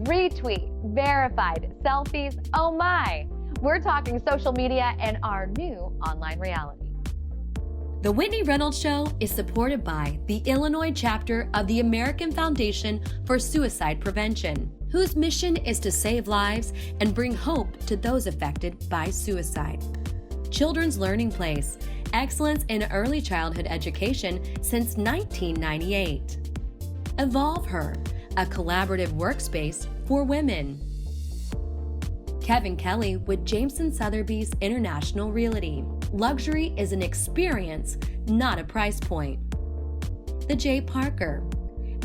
retweet, verified, selfies, oh my. We're talking social media and our new online reality. The Whitney Reynolds Show is supported by the Illinois chapter of the American Foundation for Suicide Prevention, whose mission is to save lives and bring hope to those affected by suicide. Children's Learning Place, excellence in early childhood education since 1998. Evolve Her, a collaborative workspace for women. Kevin Kelly with Jameson Sotheby's International Realty. Luxury is an experience, not a price point. The J. Parker,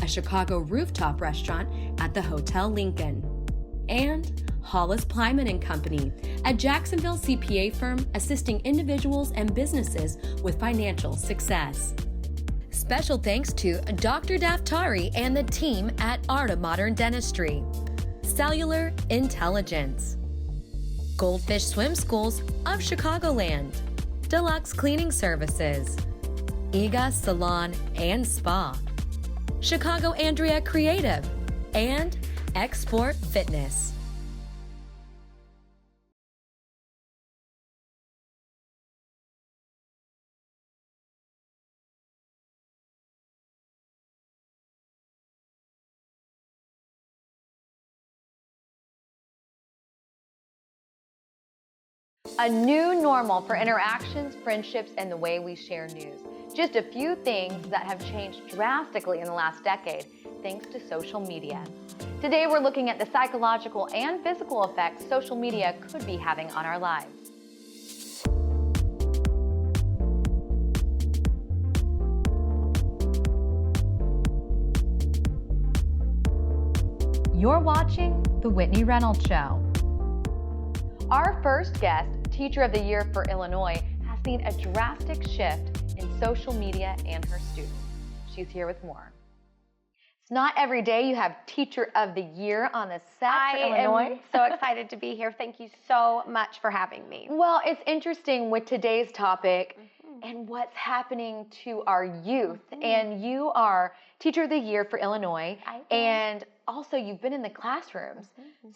a Chicago rooftop restaurant at the Hotel Lincoln. And Hollis Plyman & Company, a Jacksonville CPA firm assisting individuals and businesses with financial success. Special thanks to Dr. Daftari and the team at Art of Modern Dentistry. Cellular Intelligence. Goldfish Swim Schools of Chicagoland. Deluxe Cleaning Services. Iga Salon and Spa. Chicago Andrea Creative. And Export Fitness. A new normal for interactions, friendships, and the way we share news. Just a few things that have changed drastically in the last decade, thanks to social media. Today we're looking at the psychological and physical effects social media could be having on our lives. You're watching The Whitney Reynolds Show. Our first guest, Teacher of the Year for Illinois, has seen a drastic shift in social media and her students. She's here with more. It's not every day you have Teacher of the Year on the set for Illinois. I am so excited to be here. Thank you so much for having me. Well, it's interesting with today's topic and what's happening to our youth. And you are Teacher of the Year for Illinois. And also you've been in the classrooms.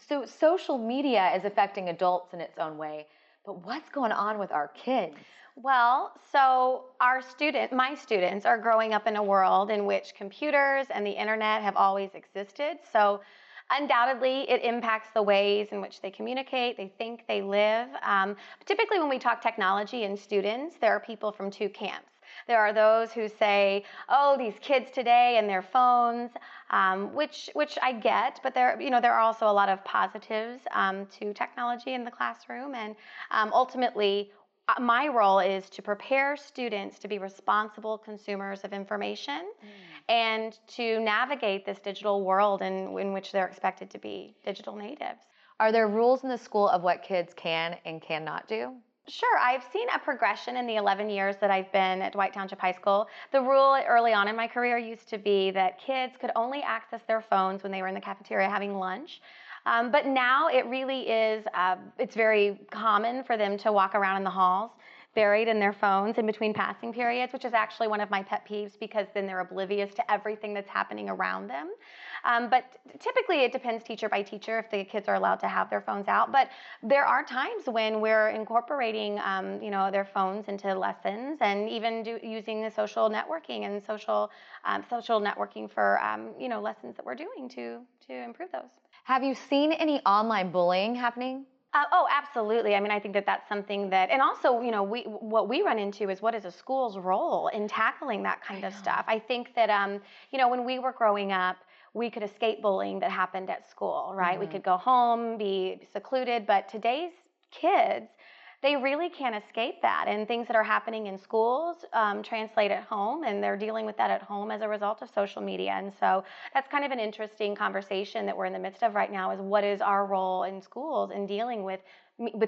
So social media is affecting adults in its own way. But what's going on with our kids? Well, so my students are growing up in a world in which computers and the internet have always existed. So undoubtedly, it impacts the ways in which they communicate, they think, they live. Typically, when we talk technology and students, there are people from two camps. There are those who say, oh, these kids today and their phones, which I get, but there are also a lot of positives to technology in the classroom. And ultimately, my role is to prepare students to be responsible consumers of information and to navigate this digital world in which they're expected to be digital natives. Are there rules in the school of what kids can and cannot do? Sure. I've seen a progression in the 11 years that I've been at Dwight Township High School. The rule early on in my career used to be that kids could only access their phones when they were in the cafeteria having lunch. But now it really is, it's very common for them to walk around in the halls buried in their phones in between passing periods, which is actually one of my pet peeves because then they're oblivious to everything that's happening around them. But typically it depends teacher by teacher if the kids are allowed to have their phones out. But there are times when we're incorporating, their phones into lessons and even using the social networking and social networking for, lessons that we're doing to improve those. Have you seen any online bullying happening? Oh, absolutely. I mean, I think that that's something that, and also, what we run into is what is a school's role in tackling that kind of stuff. I think that, when we were growing up, we could escape bullying that happened at school, right? We could go home, be secluded, but today's kids, they really can't escape that. And things that are happening in schools translate at home, and they're dealing with that at home as a result of social media. And so that's kind of an interesting conversation that we're in the midst of right now, is what is our role in schools in dealing with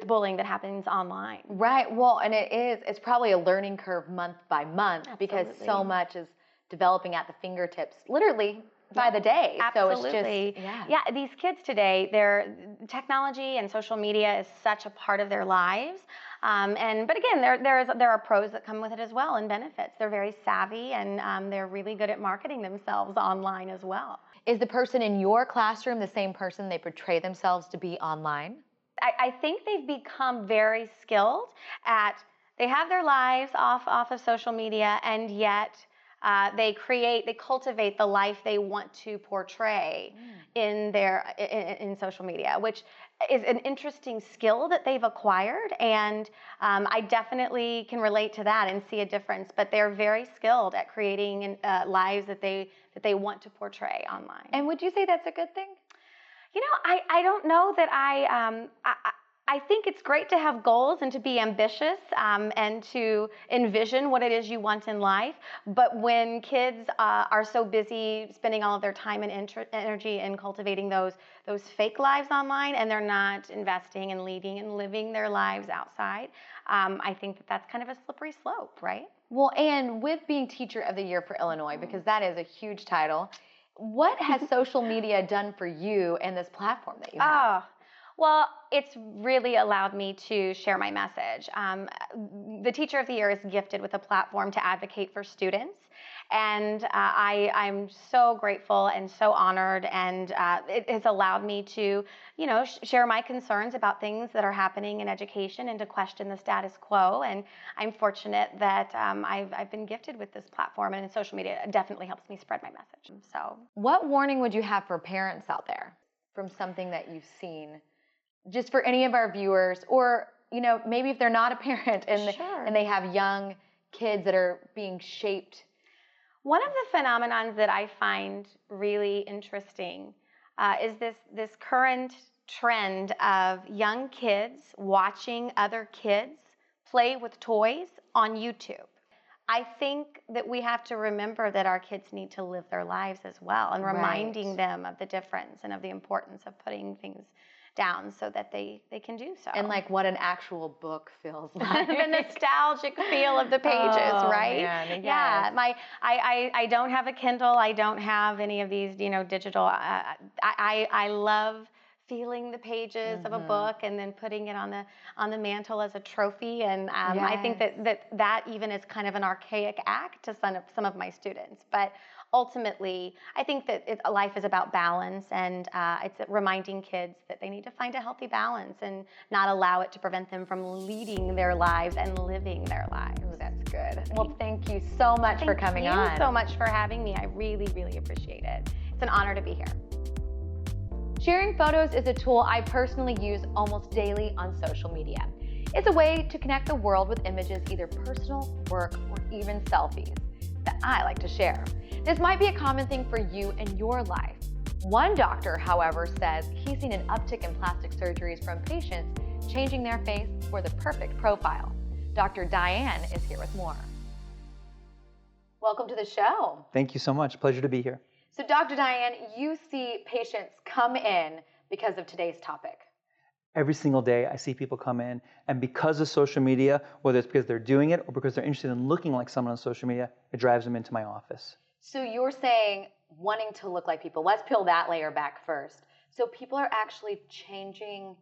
bullying that happens online. Right. Well, and it's probably a learning curve month by month. Absolutely. Because so much is developing at the fingertips, literally by the day. Absolutely. So it's just, these kids today, their technology and social media is such a part of their lives But again, there are pros that come with it as well and benefits. They're very savvy and they're really good at marketing themselves online as well. Is the person in your classroom the same person they portray themselves to be online? I think they've become very skilled they have their lives off of social media, and yet they cultivate the life they want to portray in social media, which is an interesting skill that they've acquired. And I definitely can relate to that and see a difference. But they're very skilled at creating lives that they want to portray online. And would you say that's a good thing? You know, I don't know that I think it's great to have goals and to be ambitious and to envision what it is you want in life. But when kids are so busy spending all of their time and energy in cultivating those fake lives online, and they're not investing and leading and living their lives outside, I think that's kind of a slippery slope, right? Well, and with being Teacher of the Year for Illinois, because that is a huge title, what has social media done for you and this platform that you have? Well, it's really allowed me to share my message. The Teacher of the Year is gifted with a platform to advocate for students, and I'm so grateful and so honored, and it has allowed me to, share my concerns about things that are happening in education and to question the status quo. And I'm fortunate that I've been gifted with this platform, and social media definitely helps me spread my message. So, what warning would you have for parents out there from something that you've seen? Just for any of our viewers, or maybe if they're not a parent and they have young kids that are being shaped. One of the phenomenons that I find really interesting is this current trend of young kids watching other kids play with toys on YouTube. I think that we have to remember that our kids need to live their lives as well, and reminding them of the difference and of the importance of putting things down so that they can do so. And like what an actual book feels like. The nostalgic feel of the pages, right? Man, yes. Yeah. I don't have a Kindle. I don't have any of these, digital. I love feeling the pages of a book and then putting it on the mantle as a trophy. And I think that even is kind of an archaic act to some of my students. But ultimately, I think that life is about balance, and it's reminding kids that they need to find a healthy balance and not allow it to prevent them from leading their lives and living their lives. Ooh, that's good. Well, thank you so much for coming on. Thank you so much for having me. I really, really appreciate it. It's an honor to be here. Sharing photos is a tool I personally use almost daily on social media. It's a way to connect the world with images, either personal, work, or even selfies that I like to share. This might be a common thing for you in your life. One doctor, however, says he's seen an uptick in plastic surgeries from patients changing their face for the perfect profile. Dr. Diane is here with more. Welcome to the show. Thank you so much. Pleasure to be here. So Dr. Diane, you see patients come in because of today's topic. Every single day I see people come in, and because of social media, whether it's because they're doing it or because they're interested in looking like someone on social media, it drives them into my office. So you're saying wanting to look like people. Let's peel that layer back first. So people are actually changing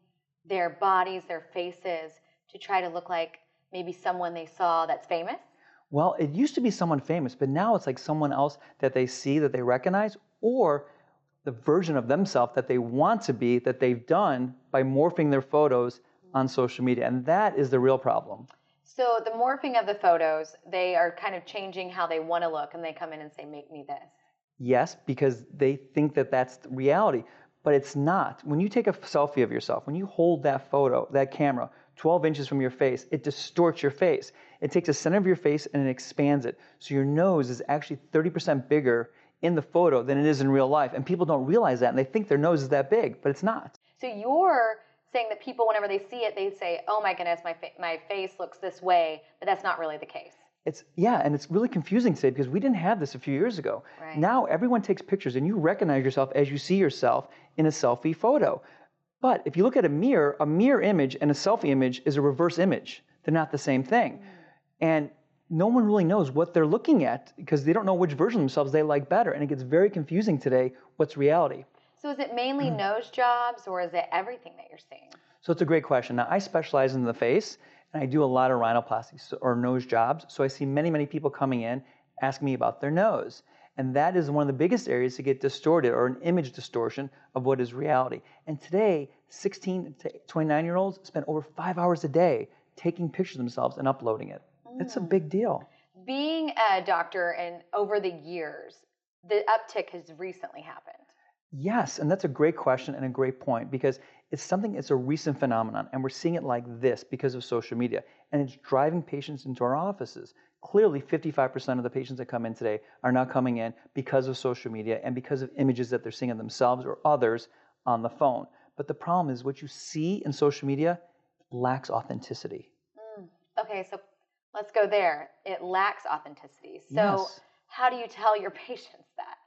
their bodies, their faces, to try to look like maybe someone they saw that's famous? Well, it used to be someone famous, but now it's like someone else that they see, that they recognize, or the version of themselves that they want to be, that they've done by morphing their photos on social media. And that is the real problem. So the morphing of the photos, they are kind of changing how they want to look, and they come in and say, make me this. Yes, because they think that that's the reality, but it's not. When you take a selfie of yourself, when you hold that photo, that camera, 12 inches from your face, it distorts your face. It takes the center of your face and it expands it. So your nose is actually 30% bigger in the photo than it is in real life. And people don't realize that, and they think their nose is that big, but it's not. So you're saying that people, whenever they see it, they say, oh my goodness, my face looks this way, but that's not really the case. And it's really confusing today because we didn't have this a few years ago. Right. Now everyone takes pictures and you recognize yourself as you see yourself in a selfie photo. But if you look at a mirror image and a selfie image is a reverse image. They're not the same thing. And no one really knows what they're looking at because they don't know which version of themselves they like better. And it gets very confusing today what's reality. So is it mainly nose jobs, or is it everything that you're seeing? So it's a great question. Now, I specialize in the face, And I do a lot of rhinoplasty or nose jobs. So I see many, many people coming in asking me about their nose. And that is one of the biggest areas to get distorted, or an image distortion of what is reality. And today, 16 to 29-year-olds spend over 5 hours a day taking pictures of themselves and uploading it. It's a big deal. Being a doctor and over the years, the uptick has recently happened. Yes, and that's a great question and a great point, because it's a recent phenomenon, and we're seeing it like this because of social media, and it's driving patients into our offices. Clearly, 55% of the patients that come in today are now coming in because of social media and because of images that they're seeing of themselves or others on the phone. But the problem is what you see in social media lacks authenticity. Okay, so let's go there. It lacks authenticity. So Yes. how do you tell your patients that?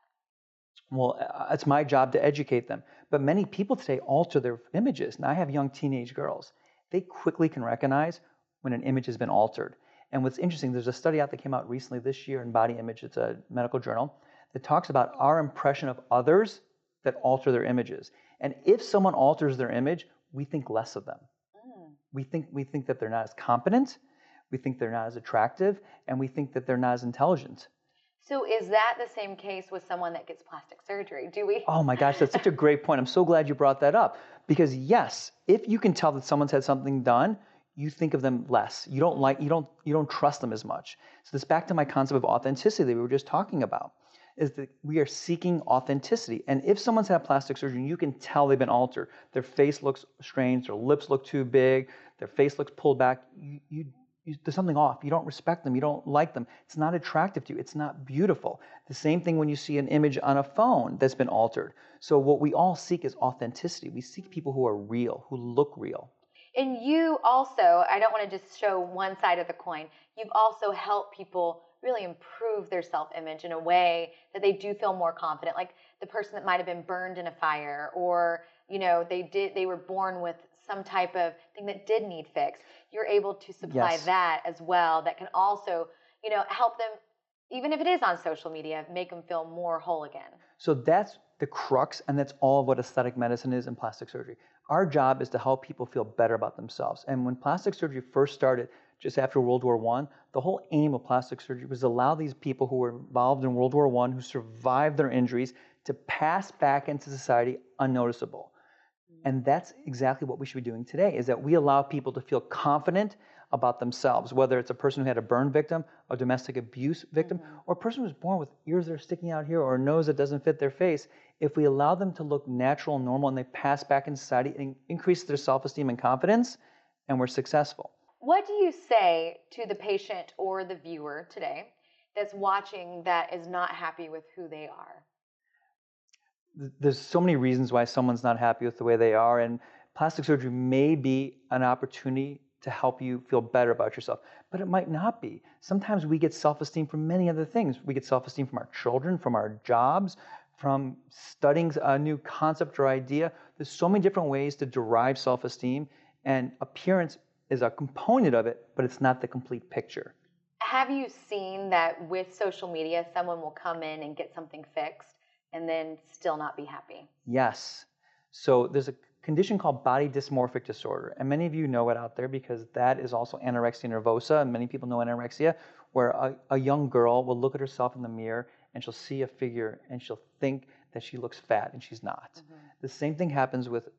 Well, it's my job to educate them. But many people today alter their images. Now, I have young teenage girls. They quickly can recognize when an image has been altered. And what's interesting, there's a study out that came out recently this year in Body Image, it's a medical journal, that talks about our impression of others that alter their images. And if someone alters their image, we think less of them. We think that they're not as competent, we think they're not as attractive, and we think that they're not as intelligent. So is that the same case with someone that gets plastic surgery? Do we? Oh my gosh, that's such a great point. I'm so glad you brought that up. Because yes, if you can tell that someone's had something done, you think of them less. You don't trust them as much. So this back to my concept of authenticity that we were just talking about, is that we are seeking authenticity. And if someone's had plastic surgery, you can tell they've been altered. Their face looks strange, their lips look too big, their face looks pulled back. There's something off. You don't respect them. You don't like them. It's not attractive to you. It's not beautiful. The same thing when you see an image on a phone that's been altered. So what we all seek is authenticity. We seek people who are real, who look real. And you also, I don't want to just show one side of the coin, you've also helped people really improve their self-image in a way that they do feel more confident. Like the person that might have been burned in a fire, or they were born with some type of thing that did need fixed. You're able to supply Yes. that as well. That can also, help them, even if it is on social media, make them feel more whole again. So that's the crux, and that's all of what aesthetic medicine is in plastic surgery. Our job is to help people feel better about themselves. And when plastic surgery first started, just after World War I, the whole aim of plastic surgery was to allow these people who were involved in World War I, who survived their injuries, to pass back into society unnoticeable. And that's exactly what we should be doing today, is that we allow people to feel confident about themselves, whether it's a person who had a burn victim, a domestic abuse victim, or a person who was born with ears that are sticking out here or a nose that doesn't fit their face. If we allow them to look natural and normal and they pass back in society, and increase their self-esteem and confidence, and we're successful. What do you say to the patient or the viewer today that's watching that is not happy with who they are? There's so many reasons why someone's not happy with the way they are, and plastic surgery may be an opportunity to help you feel better about yourself, but it might not be. Sometimes we get self-esteem from many other things. We get self-esteem from our children, from our jobs, from studying a new concept or idea. There's so many different ways to derive self-esteem, and appearance is a component of it, but it's not the complete picture. Have you seen that with social media, someone will come in and get something fixed and then still not be happy? Yes. So there's a condition called body dysmorphic disorder, and many of you know it out there because that is also anorexia nervosa, and many people know anorexia, where a young girl will look at herself in the mirror and she'll see a figure and she'll think that she looks fat and she's not. The same thing happens with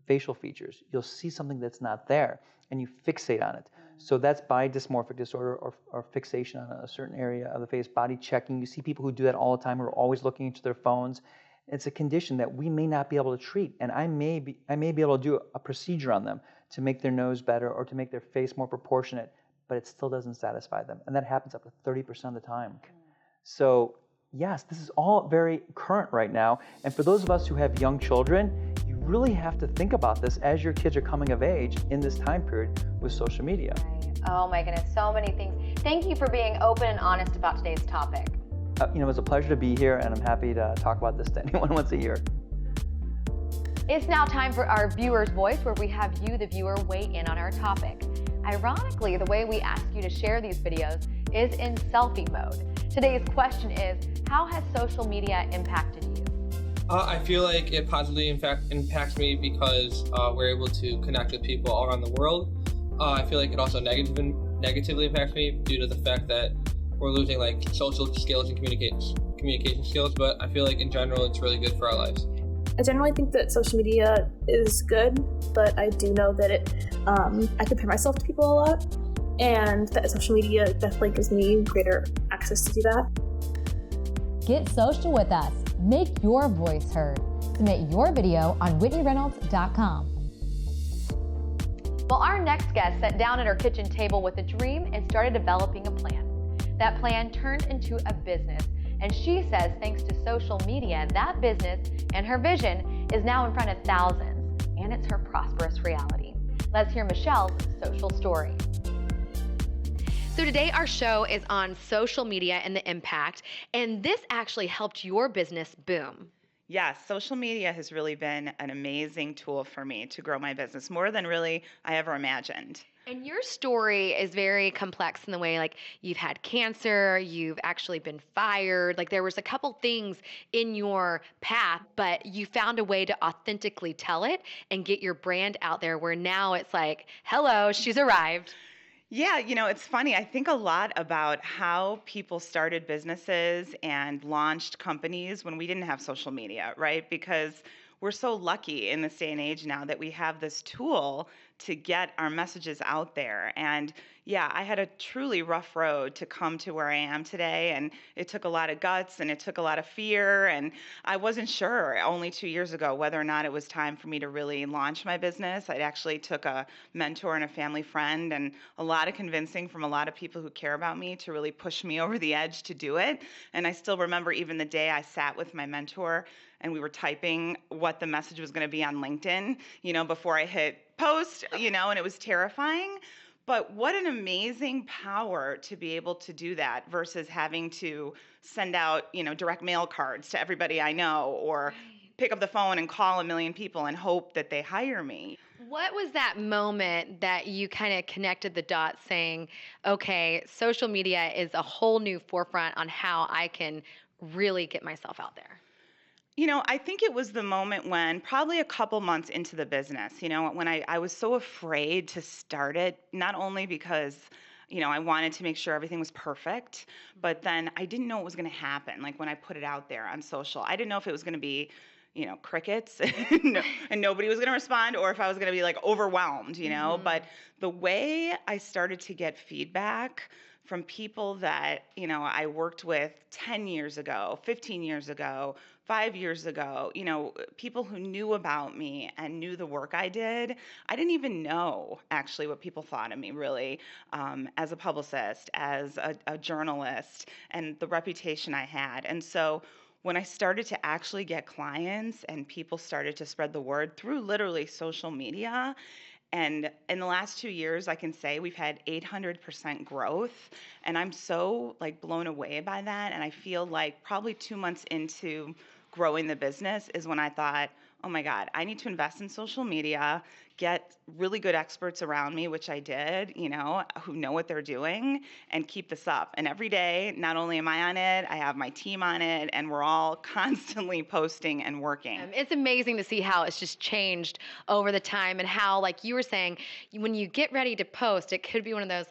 facial features. You'll see something that's not there and you fixate on it. So that's body dysmorphic disorder, or fixation on a certain area of the face, body checking. You see people who do that all the time, who are always looking into their phones. It's a condition that we may not be able to treat, and I may be able to do a procedure on them to make their nose better or to make their face more proportionate, but it still doesn't satisfy them, and that happens up to 30% of the time. So yes, this is all very current right now, and for those of us who have young children, you really have to think about this as your kids are coming of age in this time period with social media. Right. Oh my goodness, so many things. Thank you for being open and honest about today's topic. It was a pleasure to be here, and I'm happy to talk about this to anyone once a year. It's now time for our viewer's voice, where we have you, the viewer, weigh in on our topic. Ironically, the way we ask you to share these videos is in selfie mode. Today's question is, how has social media impacted you? I feel like it positively, in fact, impacts me because we're able to connect with people all around the world. I feel like it also negatively impacts me due to the fact that we're losing like social skills and communication skills. But I feel like in general, it's really good for our lives. I generally think that social media is good, but I do know that I compare myself to people a lot, and that social media definitely gives me greater access to do that. Get social with us. Make your voice heard. Submit your video on WhitneyReynolds.com. Well, our next guest sat down at her kitchen table with a dream and started developing a plan. That plan turned into a business, and she says thanks to social media, that business and her vision is now in front of thousands, and it's her prosperous reality. Let's hear Michelle's social story. So today our show is on social media and the impact, and this actually helped your business boom. Yes, social media has really been an amazing tool for me to grow my business, more than really I ever imagined. And your story is very complex in the way, like, you've had cancer, you've actually been fired, like there was a couple things in your path, but you found a way to authentically tell it and get your brand out there, where now it's like, hello, she's arrived. Yeah, it's funny. I think a lot about how people started businesses and launched companies when we didn't have social media, right? Because we're so lucky in this day and age now that we have this tool to get our messages out there. And yeah, I had a truly rough road to come to where I am today. And it took a lot of guts and it took a lot of fear. And I wasn't sure only 2 years ago whether or not it was time for me to really launch my business. I actually took a mentor and a family friend and a lot of convincing from a lot of people who care about me to really push me over the edge to do it. And I still remember even the day I sat with my mentor and we were typing what the message was going to be on LinkedIn, before I hit post, and it was terrifying. But what an amazing power to be able to do that versus having to send out, direct mail cards to everybody I know, or pick up the phone and call a million people and hope that they hire me. What was that moment that you kind of connected the dots saying, okay, social media is a whole new forefront on how I can really get myself out there? I think it was the moment when, probably a couple months into the business, when I was so afraid to start it, not only because, I wanted to make sure everything was perfect, but then I didn't know what was going to happen. Like when I put it out there on social, I didn't know if it was going to be, crickets and nobody was going to respond, or if I was going to be like overwhelmed, But the way I started to get feedback from people that, I worked with 10 years ago, 15 years ago, 5 years ago, people who knew about me and knew the work I did. I didn't even know actually what people thought of me, really, as a publicist, as a journalist, and the reputation I had. And so when I started to actually get clients and people started to spread the word through literally social media, and in the last 2 years, I can say we've had 800% growth, and I'm so blown away by that. And I feel like probably 2 months into growing the business is when I thought, oh my God, I need to invest in social media, get really good experts around me, which I did, who know what they're doing, and keep this up. And every day, not only am I on it, I have my team on it, and we're all constantly posting and working. It's amazing to see how it's just changed over the time, and how, like you were saying, when you get ready to post, it could be one of those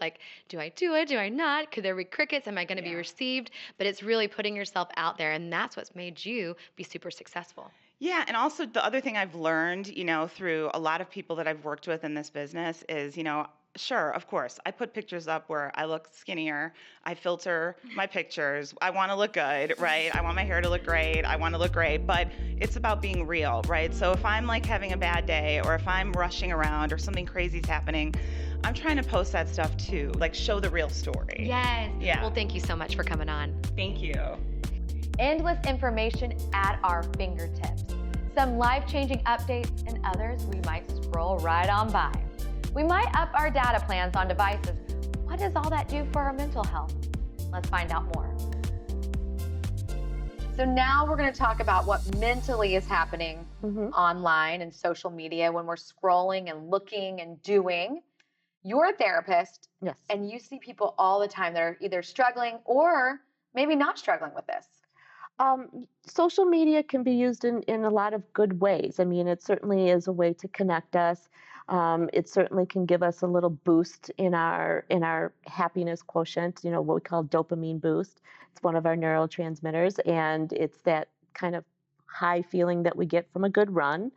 do I do it? Do I not? Could there be crickets? Am I going to be received? But it's really putting yourself out there, and that's what's made you be super successful. Yeah, and also the other thing I've learned, through a lot of people that I've worked with in this business is, sure, of course, I put pictures up where I look skinnier. I filter my pictures. I want to look good, right? I want my hair to look great. I want to look great, but it's about being real, right? So if I'm having a bad day, or if I'm rushing around, or something crazy's happening, I'm trying to post that stuff too, show the real story. Yes. Yeah. Well, thank you so much for coming on. Thank you. Endless information at our fingertips. Some life-changing updates, and others we might scroll right on by. We might up our data plans on devices. What does all that do for our mental health? Let's find out more. So now we're going to talk about what mentally is happening online and social media when we're scrolling and looking and doing. You're a therapist, Yes. and you see people all the time that are either struggling or maybe not struggling with this. Social media can be used in a lot of good ways. I mean, it certainly is a way to connect us. It certainly can give us a little boost in our happiness quotient, what we call dopamine boost. It's one of our neurotransmitters, and it's that kind of high feeling that we get from a good run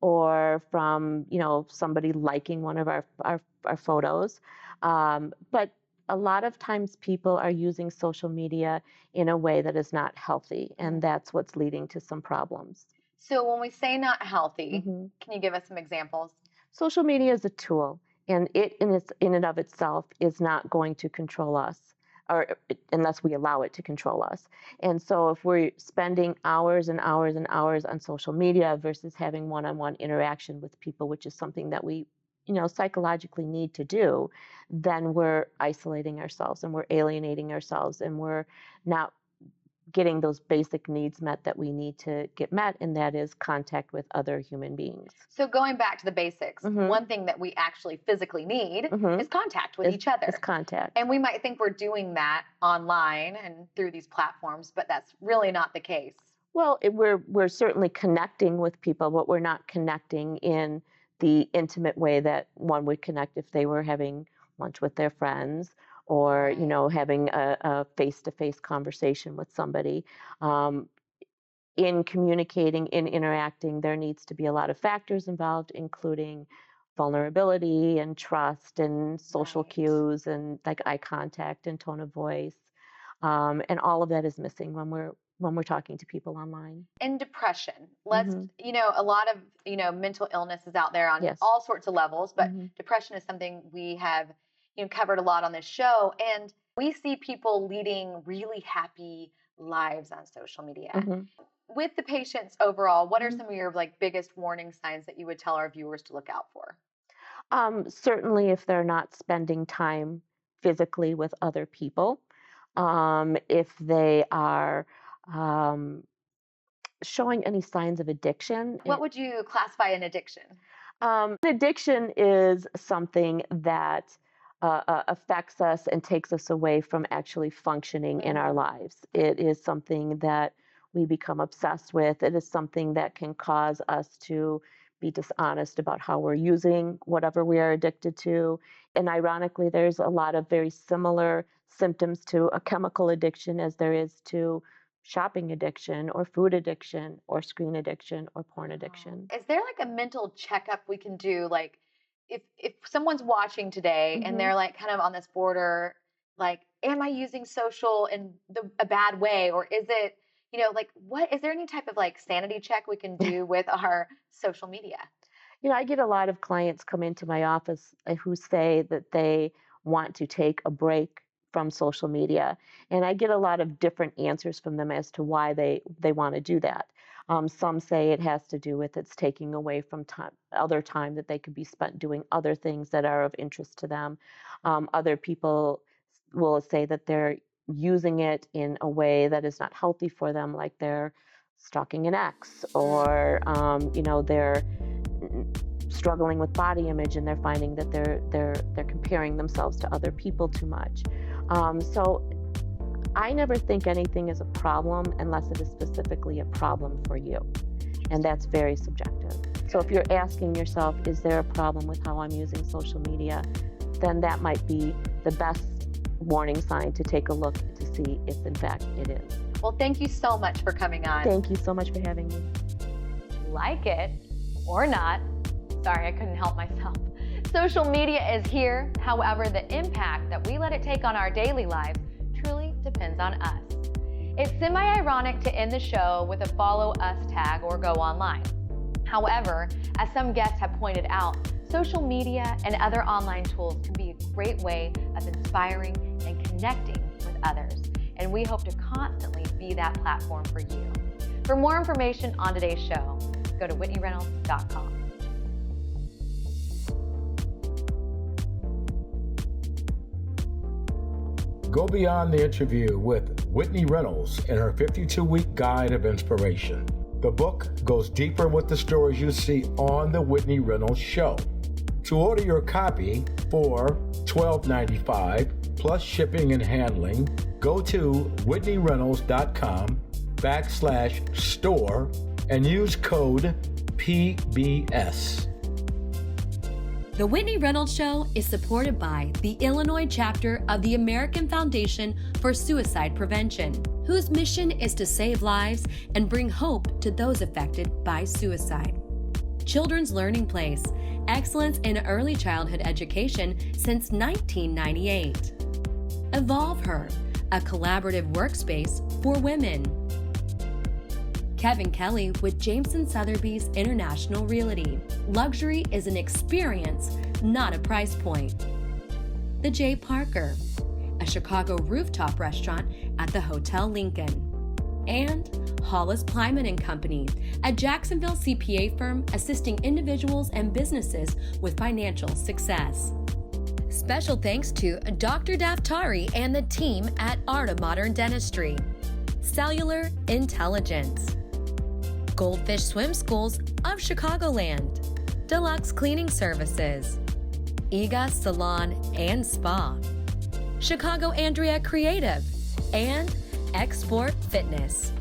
or from, somebody liking one of our photos. But a lot of times people are using social media in a way that is not healthy, and that's what's leading to some problems. So when we say not healthy, Mhm. can you give us some examples? Social media is a tool, and it in and of itself is not going to control us, or unless we allow it to control us. And so if we're spending hours and hours and hours on social media versus having one-on-one interaction with people, which is something that we psychologically need to do, then we're isolating ourselves and we're alienating ourselves and we're not getting those basic needs met that we need to get met, and that is contact with other human beings. So going back to the basics, Mhm. one thing that we actually physically need Mhm. is contact with each other. It's contact. And we might think we're doing that online and through these platforms, but that's really not the case. Well, we're certainly connecting with people, but we're not connecting in the intimate way that one would connect if they were having lunch with their friends or, having a face-to-face conversation with somebody. In communicating, in interacting, there needs to be a lot of factors involved, including vulnerability and trust and social Right. cues and like eye contact and tone of voice. And all of that is missing when we're talking to people online. And depression. Mhm. A lot of, mental illness is out there on Yes. all sorts of levels, but Mhm. depression is something we have, covered a lot on this show. And we see people leading really happy lives on social media. Mhm. With the patients overall, what are Mhm. some of your biggest warning signs that you would tell our viewers to look out for? Certainly, if they're not spending time physically with other people, if they are showing any signs of addiction. What would you classify an addiction? Addiction is something that affects us and takes us away from actually functioning in our lives. It is something that we become obsessed with. It is something that can cause us to be dishonest about how we're using whatever we are addicted to. And ironically, there's a lot of very similar symptoms to a chemical addiction as there is to shopping addiction or food addiction or screen addiction or porn addiction. Is there a mental checkup we can do? If someone's watching today and they're kind of on this border, am I using social in a bad way, or is it, what is there any type of sanity check we can do with our social media? I get a lot of clients come into my office who say that they want to take a break from social media. And I get a lot of different answers from them as to why they want to do that. Some say it has to do with it's taking away from other time that they could be spent doing other things that are of interest to them. Other people will say that they're using it in a way that is not healthy for them, like they're stalking an ex or, they're struggling with body image and they're finding that they're comparing themselves to other people too much. So I never think anything is a problem unless it is specifically a problem for you. And that's very subjective. So if you're asking yourself, is there a problem with how I'm using social media, then that might be the best warning sign to take a look to see if in fact it is. Well, thank you so much for coming on. Thank you so much for having me. Like it or not, sorry, I couldn't help myself. Social media is here. However, the impact that we let it take on our daily lives truly depends on us. It's semi-ironic to end the show with a follow us tag or go online. However, as some guests have pointed out, social media and other online tools can be a great way of inspiring and connecting with others. And we hope to constantly be that platform for you. For more information on today's show, go to whitneyreynolds.com. Go beyond the interview with Whitney Reynolds in her 52-week guide of inspiration. The book goes deeper with the stories you see on The Whitney Reynolds Show. To order your copy for $12.95 plus shipping and handling, go to whitneyreynolds.com/store and use code PBS. The Whitney Reynolds Show is supported by the Illinois chapter of the American Foundation for Suicide Prevention, whose mission is to save lives and bring hope to those affected by suicide. Children's Learning Place, excellence in early childhood education since 1998. Evolve Her, a collaborative workspace for women. Kevin Kelly with Jameson Sotheby's International Realty. Luxury is an experience, not a price point. The J. Parker, a Chicago rooftop restaurant at the Hotel Lincoln. And Hollis Plyman and Company, a Jacksonville CPA firm assisting individuals and businesses with financial success. Special thanks to Dr. Daftari and the team at Art of Modern Dentistry. Cellular Intelligence. Goldfish Swim Schools of Chicagoland. Deluxe Cleaning Services. Iga Salon and Spa. Chicago Andrea Creative. And Export Fitness.